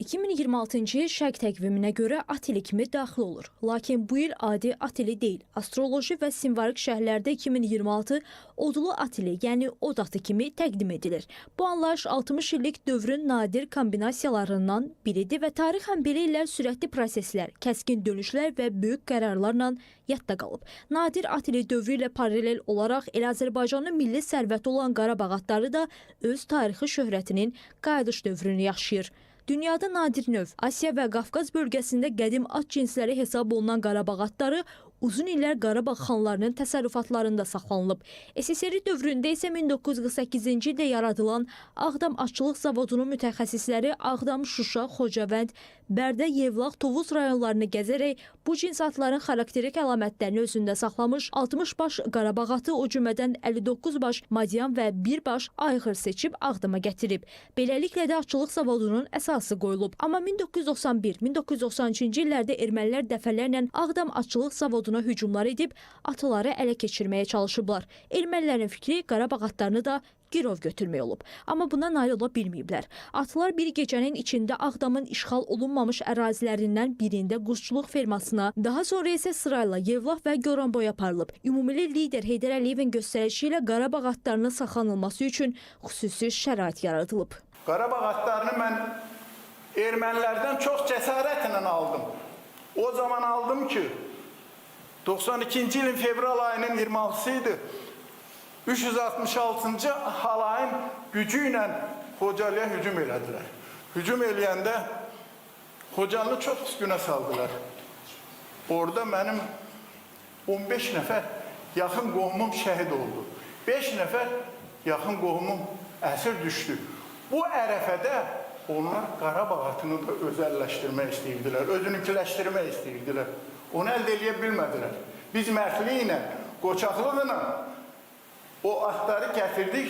2026-cı il şərq təqviminə görə at ili kimi daxil olur. Lakin bu il adi at ili deyil. Astroloji və simvolik şərhlərdə 2026 odlu at ili, yəni od atı kimi təqdim edilir. Bu anlayış 60 illik dövrün nadir kombinasiyalarından biridir və tarixən belə illər sürətli proseslər, kəskin dönüşlər və böyük qərarlarla yadda qalıb. Nadir at ili dövrü ilə paralel olaraq elə Azərbaycanın milli sərvəti olan Qarabağ atları da öz tarixi şöhrətinin qayıdış dövrünü yaşayır. Dünyada nadir növ, Asiya və Qafqaz bölgəsində qədim at cinsləri hesab olunan Qarabağ atları uzun illər Qarabağ xanlarının təsərrüfatlarında saxlanılıb. SSR dövründə isə 1948-ci ildə yaradılan Ağdam Atçılıq Zavodunun mütəxəssisləri Ağdam, Şuşa, Xocavənd, Bərdə, Yevlax, Tovuz rayonlarını gəzərək bu cins atların xarakterik əlamətlərini özündə saxlamış, 60 baş Qarabağ atı, o cümlədən 59 baş madyan və 1 baş ayğır seçib Ağdama gətirib. Beləliklə də Atçılıq Zavodunun əsası qoyulub. Amma 1991-1992-ci illərdə ermənilər dəfələrlə Ağdam Atçılıq Zavoduna hücumlar edib atları ələ keçirməyə çalışıblar. Ermənilərin fikri Qarabağ atlarını da girov götürmək olub. Amma buna nail ola bilməyiblər. Atlar bir gecənin içində Ağdamın işğal olunmamış ərazilərindən birində quşçuluq fermasına, daha sonra isə sırayla Yevlax və Goranboy aparılıb. Ümumili lider Heydər Əliyevin göstərişi ilə Qarabağ atlarının saxlanılması üçün xüsusi şərait yaradılıb. Qarabağ atlarını mən ermənilərdən çox cəsarətlə aldım. O zaman aldım ki, 92-ci ilin fevral ayının 26-sı idi. 366-cı halayın gücü ilə Xocalıya hücum elədilər. Hücum eləyəndə Xocalı çox pis günə saldılar. Orada mənim 15 nəfər yaxın qohumum şəhid oldu. 5 nəfər yaxın qohumum əsir düşdü. Bu ərəfədə onlar Qarabağ atını da özəlləşdirmək istəyirdilər, özününkiləşdirmək istəyirdilər. Onu əldə edə bilmədilər. Biz mərdliklə, qoçaqlıqla o atları gətirdik.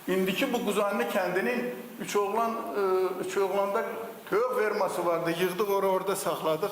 İndiki bu Quzanlı kəndinin üç oğlanda toyuq ferması vardı. Yığdıq orada saxladıq.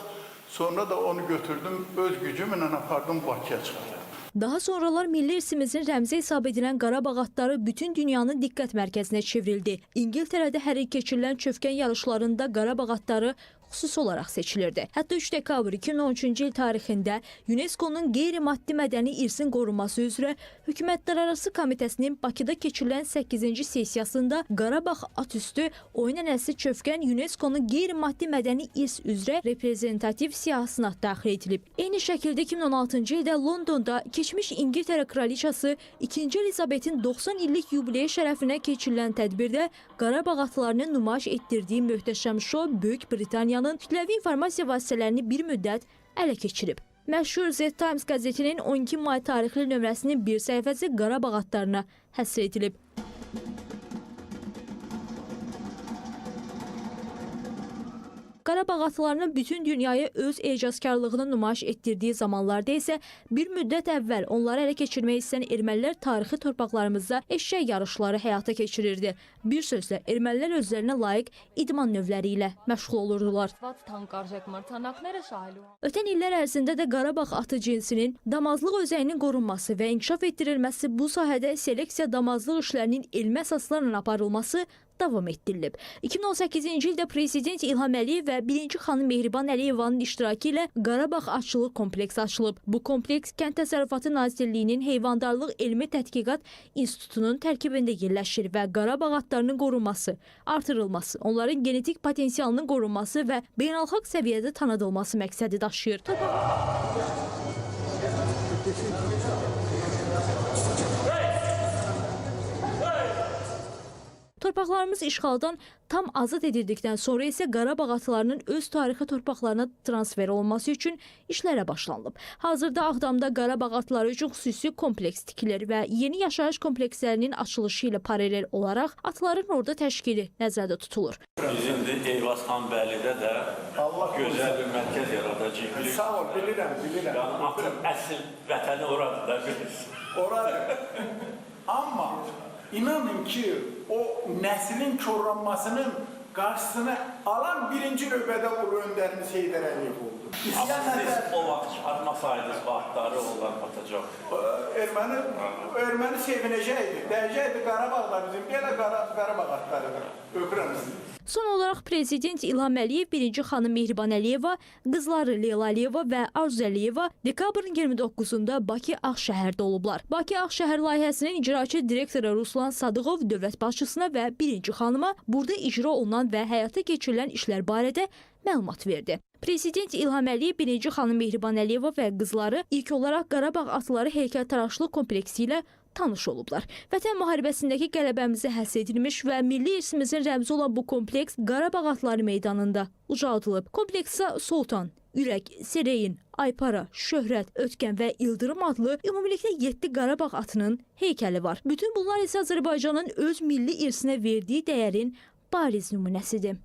Sonra da onu götürdüm, öz gücümlə apardım Bakıya çıxardım. Daha sonralar milli irsimizin rəmzi hesab edilən Qarabağ atları bütün dünyanın diqqət mərkəzinə çevrildi. İngiltərədə hər il keçirilən çövkən yarışlarında Qarabağ atları xüsusi olaraq seçilirdi. Hətta 3 dekabr 2013-cü il tarixində UNESCO-nun qeyri-maddi mədəni irsin qorunması üzrə Hökumətlərarası Komitəsinin Bakıda keçirilən 8-ci sessiyasında Qarabağ atüstü oyun ənəlsi çövkən UNESCO-nun qeyri-maddi mədəni irs üzrə reprezentativ siyahısına daxil edilib. Eyni şəkildə 2016-cı ildə Londonda keçmiş İngiltərə kraliçası 2. Elizabetin 90 illik yubileyi şərəfinə keçirilən tədbirdə Qarabağ atlarını nümayiş etdirdiyi möhtəşəm şou Böyük Britaniyanın kütləvi informasiya vasitələrini bir müddət ələ keçirib. Məşhur The Times qəzetinin 12 may tarixli nömrəsinin bir səhifəsi Qarabağ atlarına həsr edilib. Qarabağ atlarının bütün dünyaya öz ecazkarlığını nümayiş etdirdiyi zamanlarda isə bir müddət əvvəl onları ələ keçirmək istəyən ermənilər tarixi torpaqlarımızda eşşək yarışları həyata keçirirdi. Bir sözlə, ermənilər özlərinə layiq idman növləri ilə məşğul olurdular. Ötən illər ərzində də Qarabağ atı cinsinin damazlıq özəyinin qorunması və inkişaf etdirilməsi, bu sahədə seleksiya damazlıq işlərinin elmi əsaslarla aparılması davam etdirilib. 2018-ci ildə Prezident İlham Əliyev və 1-ci xanım Mehriban Əliyevanın iştirakı ilə Qarabağ Atçılıq kompleksi açılıb. Bu kompleks Kənd Təsərrüfatı Nazirliyinin Heyvandarlıq Elmi Tədqiqat İnstitutunun tərkibində yerləşir və Qarabağ atlarının qorunması, artırılması, onların genetik potensialının qorunması və beynəlxalq səviyyədə tanıdılması məqsədi daşıyır. Torpaqlarımız işğaldan tam azad edildikdən sonra isə Qarabağ atlarının öz tarixi torpaqlarına transfer olunması üçün işlərə başlanılıb. Hazırda Ağdamda Qarabağ atları üçün xüsusi kompleks tikilir və yeni yaşayış komplekslərinin açılışı ilə paralel olaraq atların orada təşkili nəzərdə tutulur. Bizim də Eyvazxan Bəlidə də gözəl bir mərkəz yaradacaq. Sağ ol, bilirəm. Yəni, atın əsl vətəni oradır da bilirsin. Oradır. Amma İnanın ki, o nəslin korlanmasının qarşısını alan birinci növbədə Ulu Öndərimiz Heydər Əliyev oldu. Amma siz o vaxt çıxarmasaydınız, vaxtları onlar batacaq. Erməni sevinəcəkdi, dəyəcəkdi Qarabağda bizim, belə Qarabağ atlarıdır, öpürəm sizi. Son olaraq olaraq Prezident İlham Əliyev, birinci xanım Mehriban Əliyeva, qızları Leyla Əliyeva və Arzu Əliyeva dekabrın 29-da Bakı Ağşəhərdə olublar. Bakı Ağşəhər layihəsinin icraçı direktoru Ruslan Sadıqov dövlət başçısına və birinci xanıma burada icra olunan və həyata keçirilən işlər barədə məlumat verdi. Prezident İlham Əliyev, birinci xanım Mehriban Əliyeva və qızları ilk olaraq Qarabağ Atları heykəltaraşlıq kompleksi ilə tanış olublar. Vətən müharibəsindəki qələbəmizi həsr edilmiş və milli irsimizin rəmzi olan bu kompleks Qarabağ Atları meydanında ucaldılıb. Kompleksə Sultan, Ürək, Sereyin, Aypara, Şöhrət, Ötkən və İldırım adlı ümumilikdə 7 Qarabağ atının heykəli var. Bütün bunlar isə Azərbaycanın öz milli irsinə verdiyi dəyərin bariz nümunəsidir.